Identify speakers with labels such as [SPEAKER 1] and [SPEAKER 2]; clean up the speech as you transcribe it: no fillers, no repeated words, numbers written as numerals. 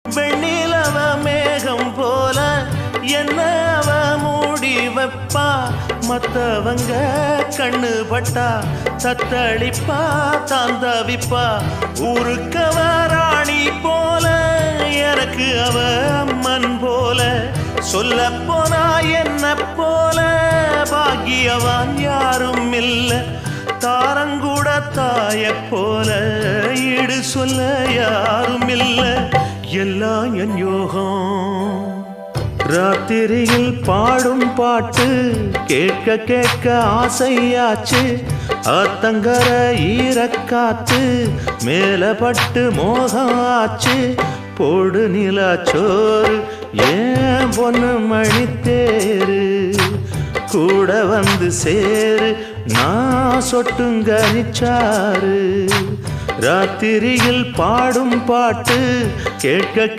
[SPEAKER 1] வெண்ணிலவ மேகம் போல என்ன அவ மூடி வைப்பா, மத்தவங்க கண்ணு பட்டா தத்தளிப்பா தாந்தவிப்பா. ஊருக்கவ ராணி போல எனக்கு அவ அம்மன் போல, சொல்ல போனா என்ன போல பாக்கியவான் யாரும் இல்ல. தாரங்கூட தாய போல ஈடு சொல்ல யாரும் இல்ல. எல்லாம் என் யோகம். ராத்திரியில் பாடும் பாட்டு கேட்க கேட்க ஆசையாச்சு. ஆத்தங்கர ஈரக்காத்து மேல பட்டு மோகம் ஆச்சு. போடு நிலாச்சோறு ஏன் பொண்ணு மணித்தேரு, கூட வந்து சேரு நான் சொட்டுங்கனிச்சாரு. ராத்திரியில் பாடும் பாட்டு கேட்க